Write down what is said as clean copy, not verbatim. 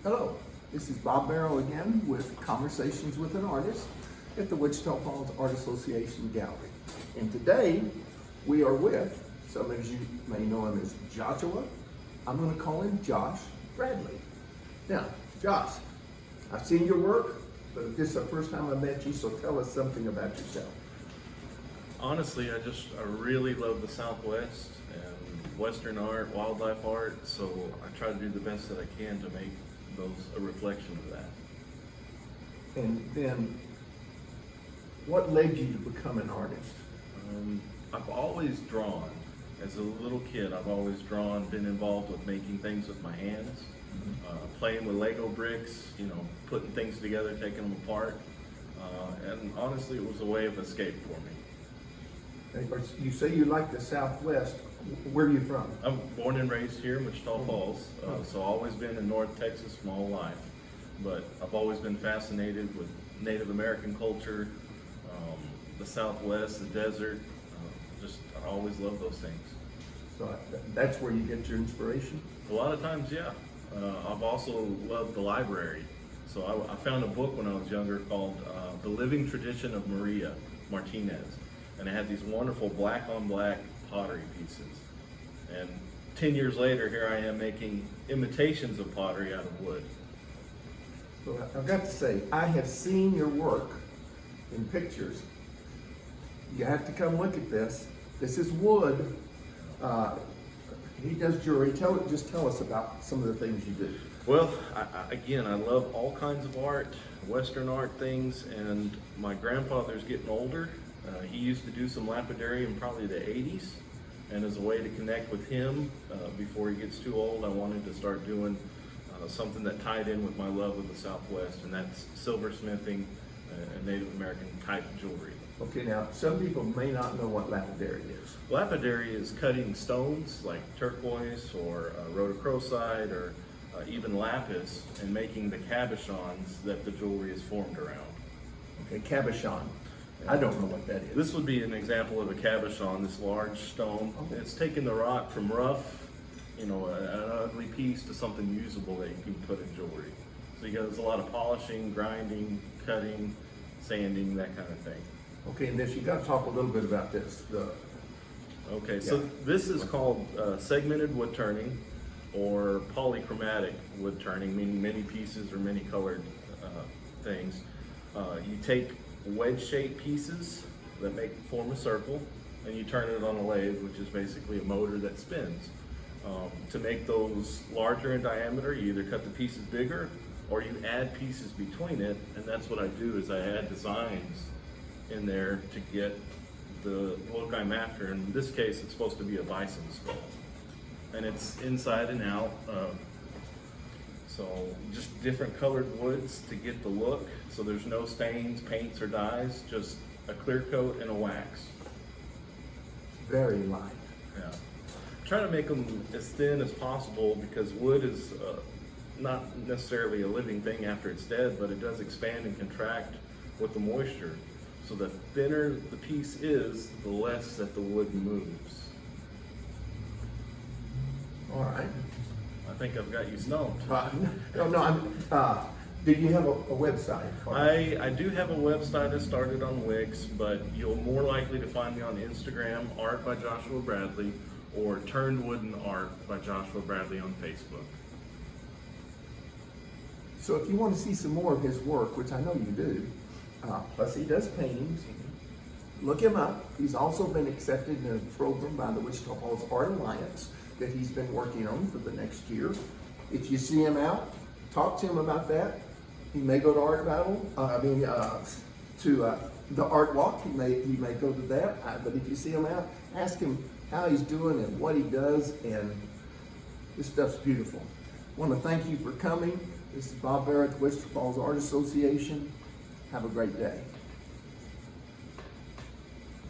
Hello, this is Bob Barrow again with Conversations with an Artist at the Wichita Falls Art Association Gallery. And today we are with, some of you may know him as Joshua. I'm going to call him Josh Bradley. Now, Josh, I've seen your work, but this is the first time I've met you, so tell us something about yourself. Honestly, I really love the Southwest and Western art, wildlife art, so I try to do the best that I can to make those a reflection of that. And then, what led you to become an artist? I've always drawn. As a little kid, I've always drawn, been involved with making things with my hands, playing with Lego bricks, putting things together, taking them apart. And honestly, it was a way of escape for me. You say you like the Southwest. Where are you from? I'm born and raised here in Wichita Falls, so always been in North Texas my whole life. But I've always been fascinated with Native American culture, the Southwest, the desert. I always love those things. So that's where you get your inspiration? A lot of times, yeah. I've also loved the library. So I found a book when I was younger called The Living Tradition of Maria Martinez. And it had these wonderful black on black pottery pieces. And 10 years later, here I am making imitations of pottery out of wood. So I've got to say, I have seen your work in pictures. You have to come look at this. This is wood. He does jewelry. Just tell us about some of the things you do. Well, again, I love all kinds of art, Western art things, and my grandfather's getting older. He used to do some lapidary in probably the 80s, and as a way to connect with him before he gets too old, I wanted to start doing something that tied in with my love of the Southwest, and that's silversmithing and Native American type jewelry. Okay, now some people may not know what lapidary is. Lapidary is cutting stones like turquoise or rhodochrosite or even lapis and making the cabochons that the jewelry is formed around. Okay, cabochon. I don't know what that is. This would be an example of a cabochon, this large stone. Okay. It's taking the rock from rough, an ugly piece to something usable that you can put in jewelry. So there's a lot of polishing, grinding, cutting, sanding, that kind of thing. Okay, and you got to talk a little bit about this. So this is called segmented wood turning or polychromatic wood turning, meaning many pieces or many colored things. You take wedge-shaped pieces that form a circle, and you turn it on a lathe, which is basically a motor that spins. To make those larger in diameter, you either cut the pieces bigger or you add pieces between it, and that's what I do is I add designs in there to get the look I'm after. In this case, it's supposed to be a bison skull, and it's inside and out. So just different colored woods to get the look. So there's no stains, paints, or dyes, just a clear coat and a wax. Very light. Yeah. Try to make them as thin as possible because wood is not necessarily a living thing after it's dead, but it does expand and contract with the moisture. So the thinner the piece is, the less that the wood moves. All right. I think I've got you stumped. Do you have a website? I do have a website that started on Wix, but you'll more likely to find me on Instagram, Art by Joshua Bradley, or Turned Wooden Art by Joshua Bradley on Facebook. So if you want to see some more of his work, which I know you do, plus he does paintings, look him up. He's also been accepted in a program by the Wichita Falls Art Alliance that he's been working on for the next year. If you see him out, talk to him about that. He may go to Art Battle, to the Art Walk. He may go to that. But if you see him out, ask him how he's doing and what he does, and this stuff's beautiful. I want to thank you for coming. This is Bob Barrett, Wichita Falls Art Association. Have a great day.